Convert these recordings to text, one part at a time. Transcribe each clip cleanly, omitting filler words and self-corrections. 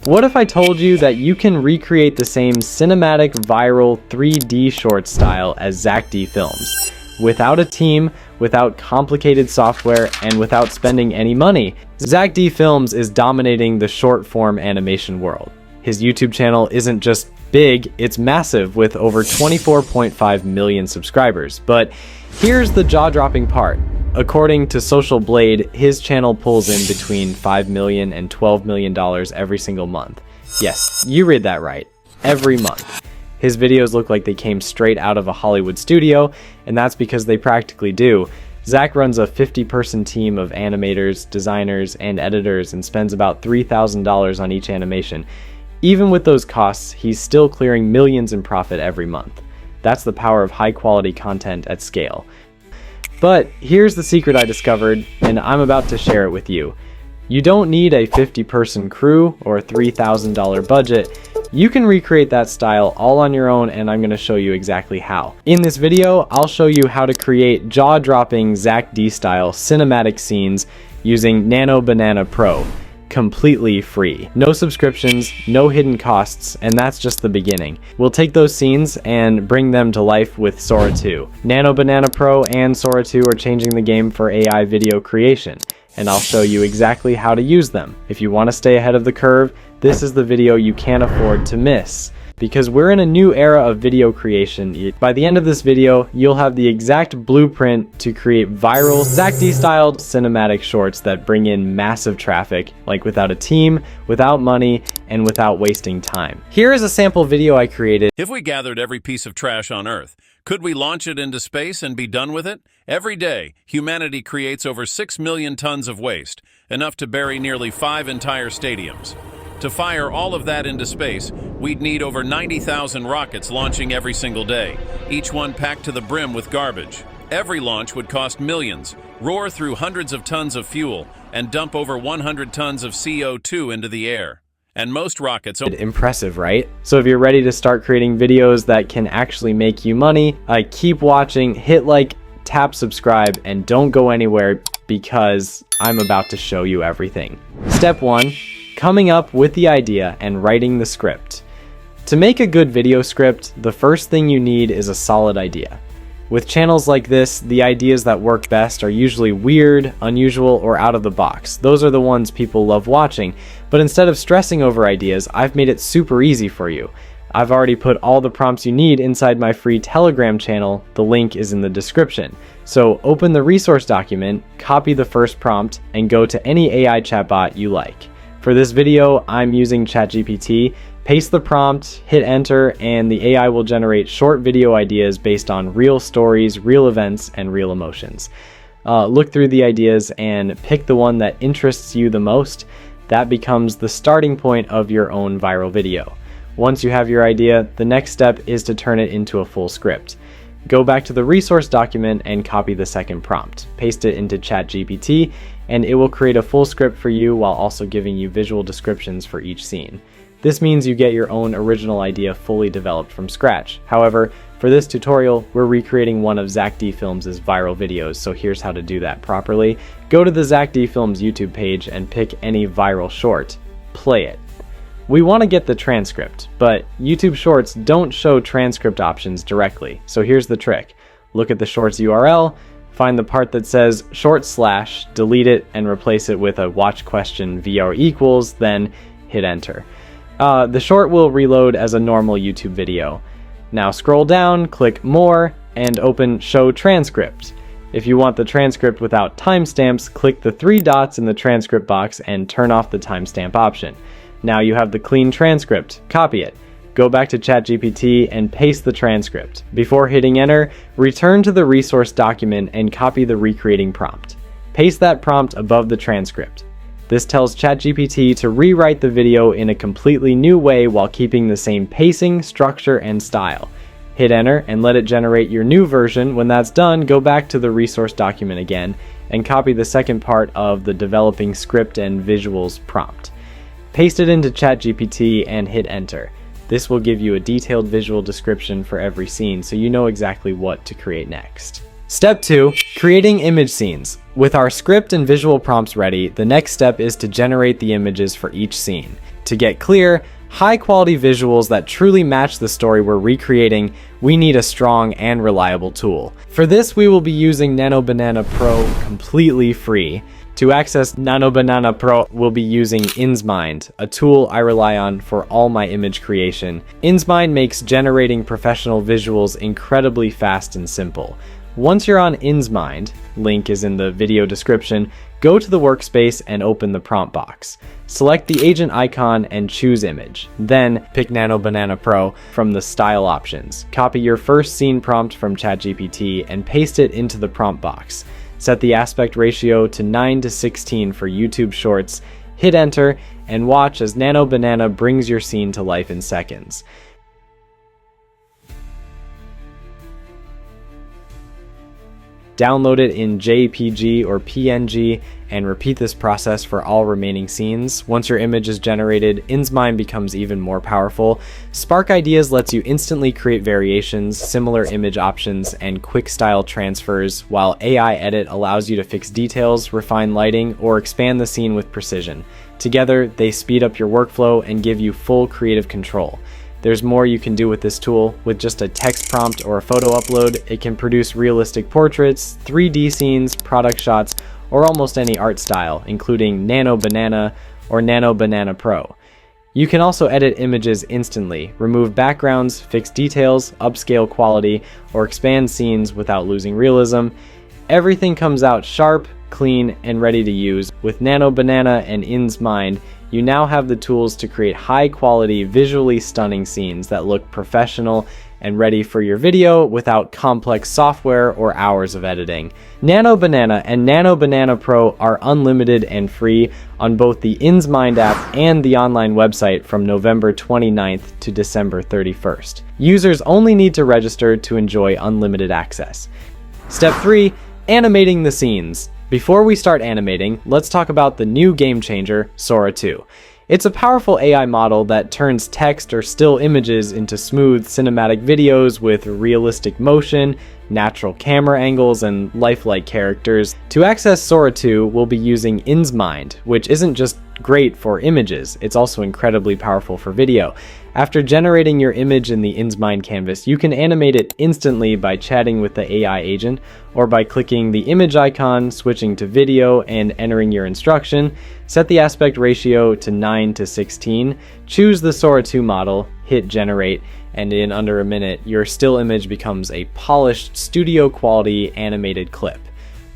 What if I told you that you can recreate the same cinematic, viral 3D short style as Zack D films, without a team, without complicated software, and without spending any money? Zack D Films is dominating the short-form animation world. His YouTube channel isn't just big, it's massive with over 24.5 million subscribers. But here's the jaw-dropping part. According to Social Blade, his channel pulls in between $5 million and $12 million every single month. Yes, you read that right. Every month. His videos look like they came straight out of a Hollywood studio, and that's because they practically do. Zack runs a 50-person team of animators, designers, and editors and spends about $3,000 on each animation. Even with those costs, he's still clearing millions in profit every month. That's the power of high-quality content at scale. But here's the secret I discovered, and I'm about to share it with you. You don't need a 50-person crew or a $3,000 budget. You can recreate that style all on your own, and I'm going to show you exactly how. In this video, I'll show you how to create jaw-dropping Zack D style cinematic scenes using Nano Banana Pro. Completely free. No subscriptions, no hidden costs, and that's just the beginning. We'll take those scenes and bring them to life with Sora 2. Nano Banana Pro and Sora 2 are changing the game for AI video creation, and I'll show you exactly how to use them. If you want to stay ahead of the curve, this is the video you can't afford to miss. Because we're in a new era of video creation. By the end of this video, you'll have the exact blueprint to create viral, Zack D-styled cinematic shorts that bring in massive traffic, like without a team, without money, and without wasting time. Here is a sample video I created. If we gathered every piece of trash on Earth, could we launch it into space and be done with it? Every day, humanity creates over 6 million tons of waste, enough to bury nearly 5 entire stadiums. To fire all of that into space, we'd need over 90,000 rockets launching every single day, each one packed to the brim with garbage. Every launch would cost millions, roar through hundreds of tons of fuel, and dump over 100 tons of CO2 into the air. And most rockets... Impressive, right? So if you're ready to start creating videos that can actually make you money, keep watching, hit like, tap subscribe, and don't go anywhere because I'm about to show you everything. Step 1. Coming up with the idea and writing the script. To make a good video script, the first thing you need is a solid idea. With channels like this, the ideas that work best are usually weird, unusual, or out of the box. Those are the ones people love watching. But instead of stressing over ideas, I've made it super easy for you. I've already put all the prompts you need inside my free Telegram channel. The link is in the description. So open the resource document, copy the first prompt, and go to any AI chatbot you like. For this video, I'm using ChatGPT. Paste the prompt, hit enter, and the AI will generate short video ideas based on real stories, real events, and real emotions. Look through the ideas and pick the one that interests you the most. That becomes the starting point of your own viral video. Once you have your idea, the next step is to turn it into a full script. Go back to the resource document and copy the second prompt. Paste it into ChatGPT, and it will create a full script for you while also giving you visual descriptions for each scene. This means you get your own original idea fully developed from scratch. However, for this tutorial, we're recreating one of Zack D Films' viral videos, so here's how to do that properly. Go to the Zack D Films YouTube page and pick any viral short. Play it. We want to get the transcript, but YouTube Shorts don't show transcript options directly, so here's the trick. Look at the Shorts URL, find the part that says short slash, delete it, and replace it with a watch question VR equals, then hit enter. The short will reload as a normal YouTube video. Now scroll down, click more, and open show transcript. If you want the transcript without timestamps, click the 3 dots in the transcript box and turn off the timestamp option. Now you have the clean transcript. Copy it. Go back to ChatGPT and paste the transcript. Before hitting enter, return to the resource document and copy the recreating prompt. Paste that prompt above the transcript. This tells ChatGPT to rewrite the video in a completely new way while keeping the same pacing, structure, and style. Hit enter and let it generate your new version. When that's done, go back to the resource document again and copy the second part of the developing script and visuals prompt. Paste it into ChatGPT and hit enter. This will give you a detailed visual description for every scene so you know exactly what to create next. Step 2. Creating image scenes. With our script and visual prompts ready, the next step is to generate the images for each scene. To get clear, high-quality visuals that truly match the story we're recreating, we need a strong and reliable tool. For this, we will be using Nano Banana Pro completely free. To access Nano Banana Pro, we'll be using InsMind, a tool I rely on for all my image creation. InsMind makes generating professional visuals incredibly fast and simple. Once you're on InsMind, link is in the video description, go to the workspace and open the prompt box. Select the agent icon and choose image. Then pick Nano Banana Pro from the style options. Copy your first scene prompt from ChatGPT and paste it into the prompt box. Set the aspect ratio to 9:16 for YouTube Shorts, hit enter, and watch as Nano Banana brings your scene to life in seconds. Download it in JPG or PNG and repeat this process for all remaining scenes. Once your image is generated, InsMind becomes even more powerful. Spark Ideas lets you instantly create variations, similar image options, and quick style transfers, while AI Edit allows you to fix details, refine lighting, or expand the scene with precision. Together, they speed up your workflow and give you full creative control. There's more you can do with this tool. With just a text prompt or a photo upload, it can produce realistic portraits, 3D scenes, product shots, or almost any art style, including Nano Banana or Nano Banana Pro. You can also edit images instantly, remove backgrounds, fix details, upscale quality, or expand scenes without losing realism. Everything comes out sharp, clean, and ready to use. With Nano Banana and InsMind, you now have the tools to create high-quality, visually stunning scenes that look professional and ready for your video without complex software or hours of editing. Nano Banana and Nano Banana Pro are unlimited and free on both the InsMind app and the online website from November 29th to December 31st. Users only need to register to enjoy unlimited access. Step 3. Animating the scenes. Before we start animating, let's talk about the new game changer, Sora 2. It's a powerful AI model that turns text or still images into smooth cinematic videos with realistic motion, natural camera angles, and lifelike characters. To access Sora 2, we'll be using InsMind, which isn't just great for images, it's also incredibly powerful for video. After generating your image in the InsMind canvas, you can animate it instantly by chatting with the AI agent, or by clicking the image icon, switching to video, and entering your instruction. Set the aspect ratio to 9:16, choose the Sora 2 model, hit generate, and in under a minute, your still image becomes a polished, studio-quality animated clip.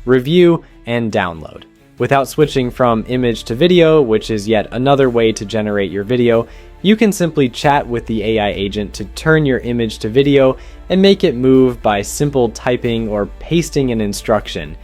Review and download. Without switching from image to video, which is yet another way to generate your video, you can simply chat with the AI agent to turn your image to video and make it move by simple typing or pasting an instruction.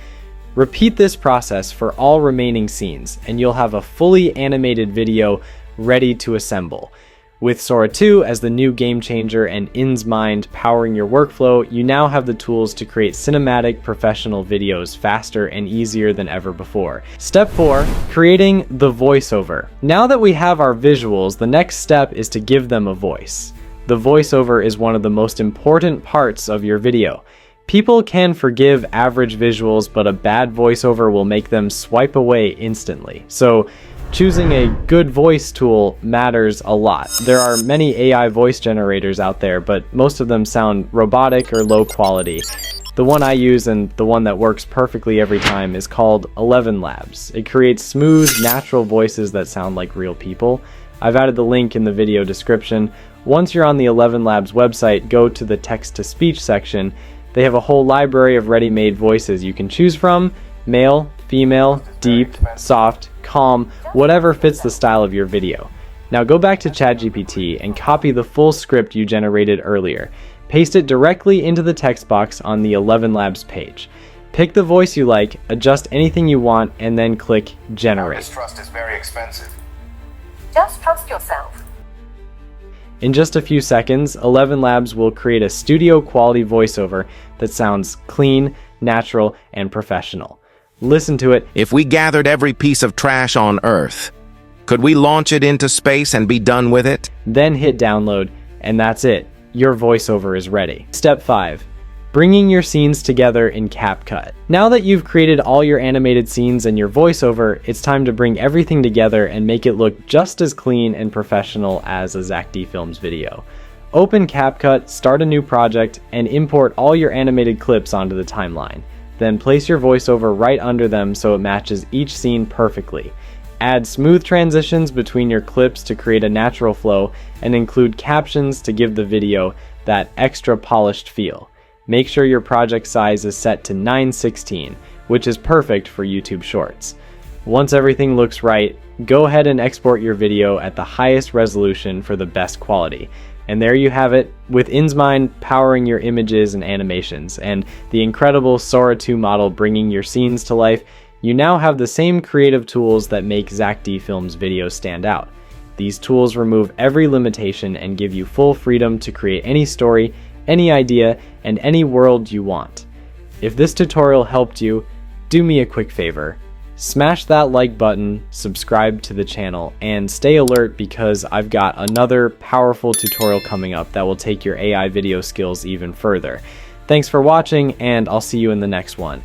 Repeat this process for all remaining scenes, and you'll have a fully animated video ready to assemble. With Sora 2 as the new game changer and InsMind powering your workflow, you now have the tools to create cinematic, professional videos faster and easier than ever before. Step 4. Creating the voiceover. Now that we have our visuals, the next step is to give them a voice. The voiceover is one of the most important parts of your video. People can forgive average visuals, but a bad voiceover will make them swipe away instantly. So, choosing a good voice tool matters a lot. There are many AI voice generators out there, but most of them sound robotic or low quality. The one I use, and the one that works perfectly every time, is called 11 Labs. It creates smooth, natural voices that sound like real people. I've added the link in the video description. Once you're on the 11 Labs website, go to the text-to-speech section. They have a whole library of ready-made voices you can choose from: male, female, deep, soft, calm, whatever fits the style of your video. Now go back to ChatGPT and copy the full script you generated earlier. Paste it directly into the text box on the 11 Labs page. Pick the voice you like, adjust anything you want, and then click Generate. Mistrust is very expensive. Just trust yourself. In just a few seconds, 11 Labs will create a studio-quality voiceover that sounds clean, natural, and professional. Listen to it. If we gathered every piece of trash on Earth, could we launch it into space and be done with it? Then hit download, and that's it. Your voiceover is ready. Step 5. bringing your scenes together in CapCut. Now that you've created all your animated scenes and your voiceover, it's time to bring everything together and make it look just as clean and professional as a Zack D Films video. Open CapCut, start a new project, and import all your animated clips onto the timeline. Then place your voiceover right under them so it matches each scene perfectly. Add smooth transitions between your clips to create a natural flow, and include captions to give the video that extra polished feel. Make sure your project size is set to 9:16, which is perfect for YouTube Shorts. Once everything looks right, go ahead and export your video at the highest resolution for the best quality. And there you have it, with InsMind powering your images and animations, and the incredible Sora 2 model bringing your scenes to life, you now have the same creative tools that make Zack D Films videos stand out. These tools remove every limitation and give you full freedom to create any story, any idea, and any world you want. If this tutorial helped you, do me a quick favor. Smash that like button, subscribe to the channel, and stay alert because I've got another powerful tutorial coming up that will take your AI video skills even further. Thanks for watching, and I'll see you in the next one.